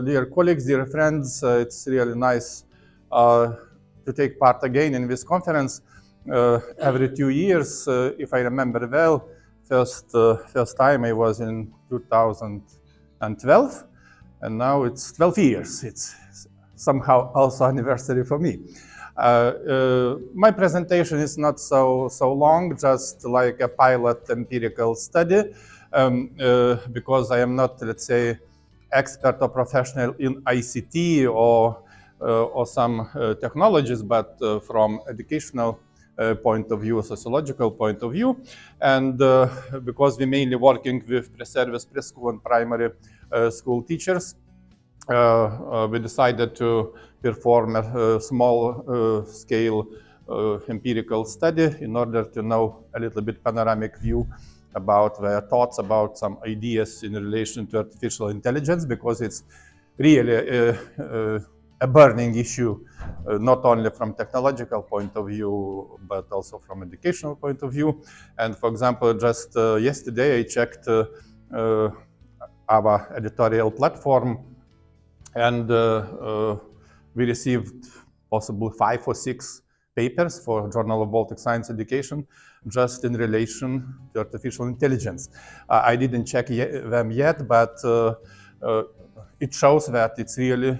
dear colleagues, dear friends, it's really nice to take part again in this conference every 2 years. If I remember well, first time I was in 2012, and now it's 12 years. It's somehow also anniversary for me. My presentation is not so long, just like a pilot empirical study, because I am not, let's say, expert or professional in ICT or some technologies, but from educational point of view, sociological point of view, and because we're mainly working with pre-service, preschool, and primary school teachers, we decided to perform a small scale empirical study in order to know a little bit panoramic view about their thoughts about some ideas in relation to artificial intelligence, because it's really a burning issue, not only from technological point of view, but also from educational point of view. And for example, just yesterday I checked our editorial platform, and we received possibly 5 or 6 papers for Journal of Baltic Science Education just in relation to artificial intelligence. I didn't check them yet, but it shows that it's really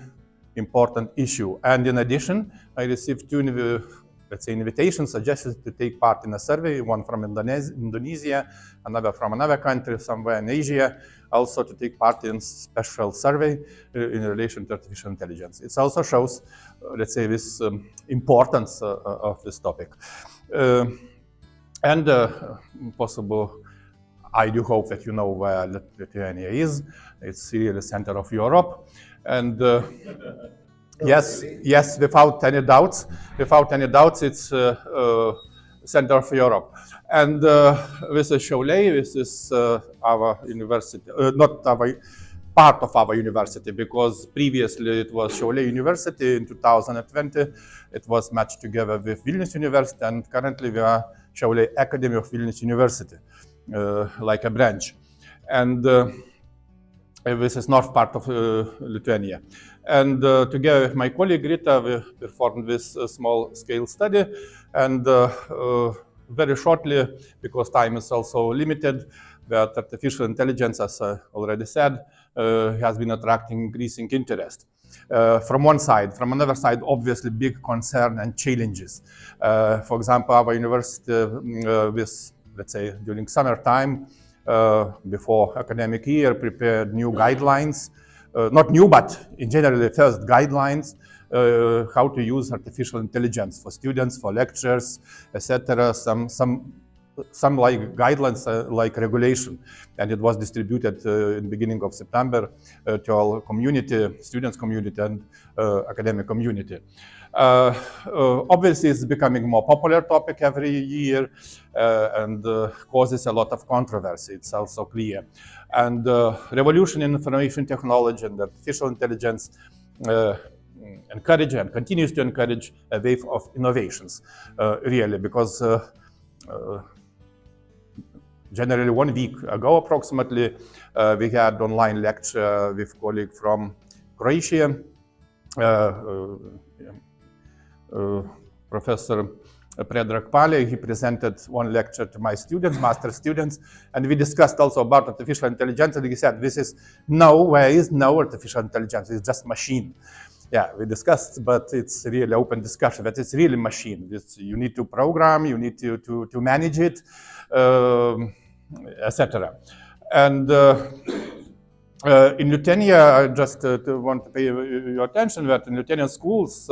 important issue. And in addition, I received 2 let's say invitations, suggestions to take part in a survey, one from Indonesia, another from another country somewhere in Asia, also to take part in special survey in relation to artificial intelligence. It also shows, let's say, this importance of this topic. And possible, I do hope that you know where Lithuania is. It's really the center of Europe. And yes, without any doubts, it's center of Europe. And this is Šiauliai. This is our university, not our part of our university, because previously it was Šiauliai University. In 2020, it was matched together with Vilnius University, and currently we are Šiauliai Academy of Vilnius University, like a branch. And this is north part of Lithuania. And together with my colleague Rita, we performed this small-scale study. And very shortly, because time is also limited, that artificial intelligence, as I already said, has been attracting increasing interest. From one side. From another side, obviously, big concern and challenges. For example, our university, let's say, during summertime, before academic year, prepared new guidelines, not new, but in general, the first guidelines, how to use artificial intelligence for students, for lectures, etc. Some like guidelines, like regulation, and it was distributed in the beginning of September to all community, students community and academic community. Obviously, it's becoming more popular topic every year and causes a lot of controversy. It's also clear. And revolution in information technology and artificial intelligence encourage and continues to encourage a wave of innovations, really, because generally 1 week ago approximately, we had online lecture with colleague from Croatia, Professor Predrag Pale. He presented one lecture to my students, master students, and we discussed also about artificial intelligence, and he said, this is no artificial intelligence, it's just machine. Yeah, we discussed, but it's really open discussion, that it's really machine. You need to program, you need to manage it, etc. And in Lithuania, I just want to pay your attention that in Lithuanian schools,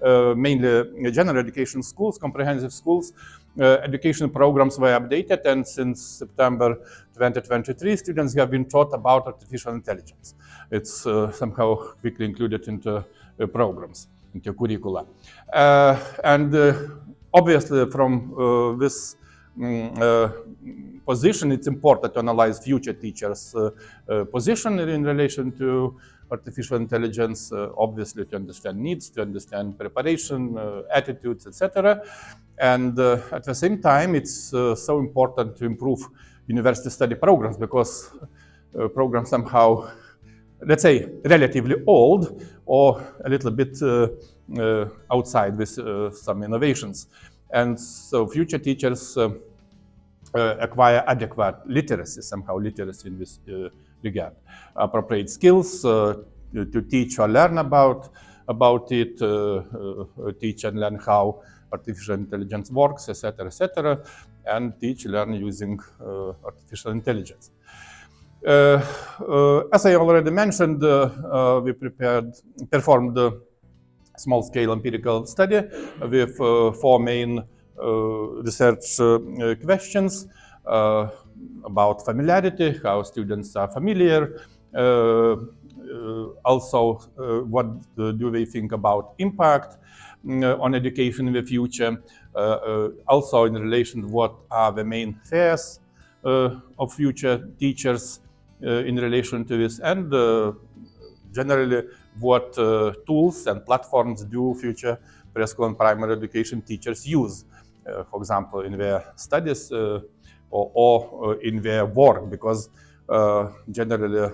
mainly general education schools, comprehensive schools, education programs were updated, and since September 2023, students have been taught about artificial intelligence. It's somehow quickly included into programs, into curricula. And obviously from this position, it's important to analyze future teachers' position in relation to artificial intelligence, obviously to understand needs, to understand preparation, attitudes, etc. And at the same time, it's so important to improve university study programs, because programs somehow let's say, relatively old or a little bit outside with some innovations. And so future teachers acquire adequate literacy, somehow literacy in this regard. Appropriate skills to teach or learn about it, teach and learn how artificial intelligence works, etc., and teach, learn using artificial intelligence. As I already mentioned, we performed a small-scale empirical study with 4 main research questions about familiarity, how students are familiar, also what do they think about impact on education in the future, also in relation to what are the main fears of future teachers in relation to this, and generally what tools and platforms do future preschool and primary education teachers use, for example, in their studies or in their work, because generally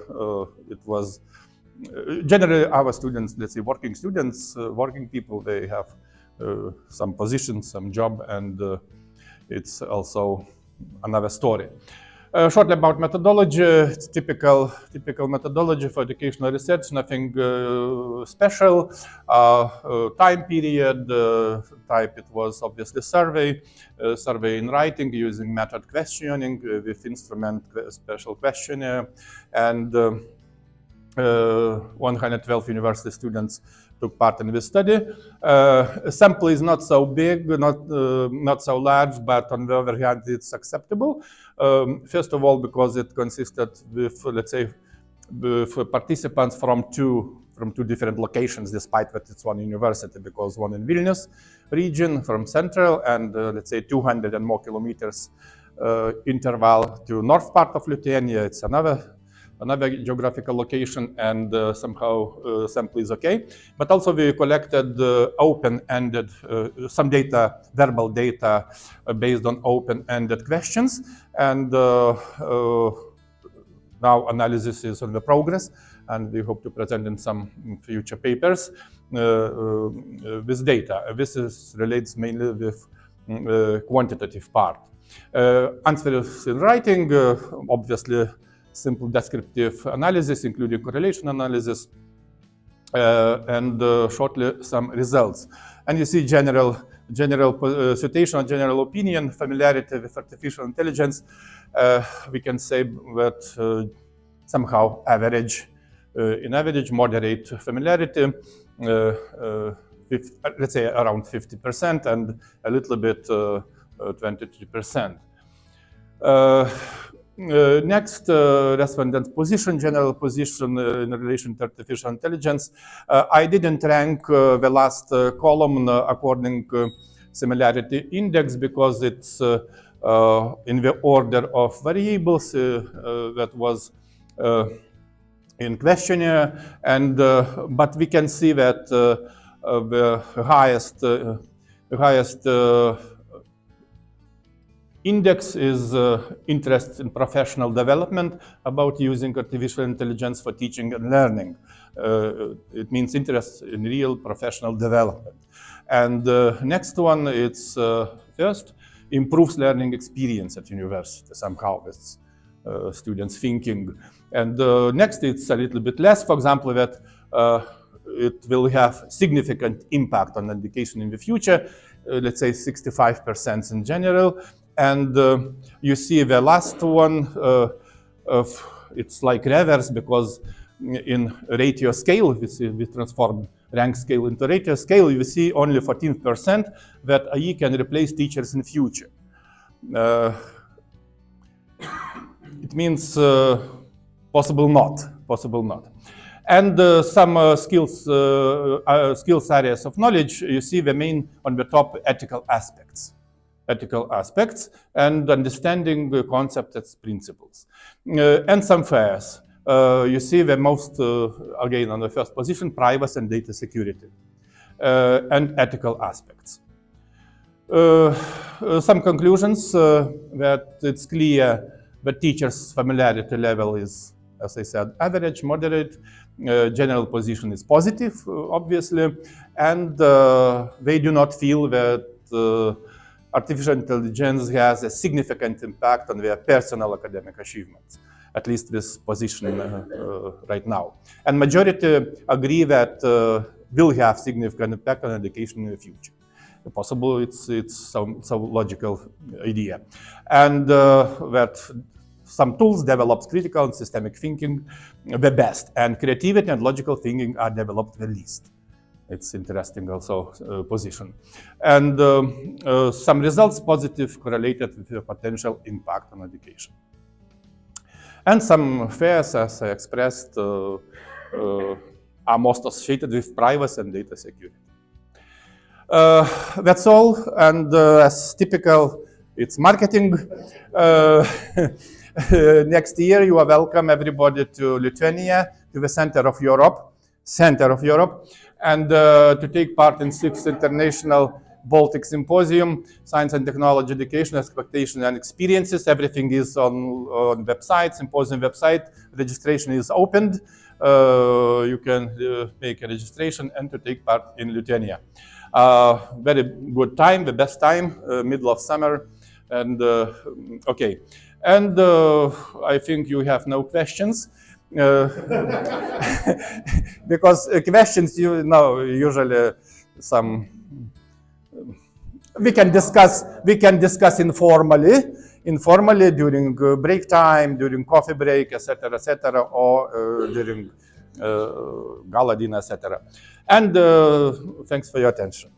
our students, let's say working students, working people, they have some position, some job, and it's also another story. Shortly about methodology, it's typical methodology for educational research, nothing special. Time period, type it was obviously survey in writing using method questioning with instrument special questionnaire, and 112 university students took part in this study. Sample is not so big, not so large, but on the other hand, it's acceptable. First of all, because it consisted with, let's say, with participants from two different locations, despite that it's one university, because one in Vilnius region from central and let's say 200 and more kilometers interval to north part of Lithuania. It's another geographical location, and somehow sample is okay. But also we collected open-ended, some data, verbal data based on open-ended questions, and now analysis is on the progress, and we hope to present in some future papers this data. This relates mainly with quantitative part. Answers in writing, obviously simple descriptive analysis, including correlation analysis, and shortly some results. And you see general situation, general opinion, familiarity with artificial intelligence. We can say that somehow average, in average, moderate familiarity, let's say around 50%, and a little bit 23%. Next, respondent's position, general position in relation to artificial intelligence. I didn't rank the last column according to similarity index, because it's in the order of variables that was in questionnaire, and but we can see that the highest index is interest in professional development, about using artificial intelligence for teaching and learning. It means interest in real professional development. And next one, it's first, improves learning experience at university, somehow with students thinking. And next, it's a little bit less, for example, that it will have significant impact on education in the future, let's say 65% in general. And you see the last one, it's like reverse, because in ratio scale, we transform rank scale into ratio scale, you see only 14% that AI can replace teachers in future. It means possible not. And some skills areas of knowledge, you see the main on the top, ethical aspects, and understanding the concepts and principles. And some fears. You see the most, again, on the first position, privacy and data security, and ethical aspects. Some conclusions, that it's clear the teacher's familiarity level is as I said, average, moderate. General position is positive, obviously, and they do not feel that artificial intelligence has a significant impact on their personal academic achievements, at least this position right now. And majority agree that will have significant impact on education in the future. Possible, it's some logical idea. And that some tools develops critical and systemic thinking the best, and creativity and logical thinking are developed the least. It's interesting also position. And some results positive correlated with the potential impact on education. And some fears, as I expressed, are most associated with privacy and data security. That's all, and as typical, it's marketing. Next year, you are welcome, everybody, to Lithuania, to the center of Europe, and to take part in 6th International Baltic Symposium, Science and Technology Education, Expectations and Experiences. Everything is on website, symposium website. Registration is opened. You can make a registration and to take part in Lithuania. Very good time, the best time, middle of summer, and okay. And I think you have no questions, because questions, you know, usually some we can discuss informally during break time, during coffee break, etc., or during gala dinner, etc. And thanks for your attention.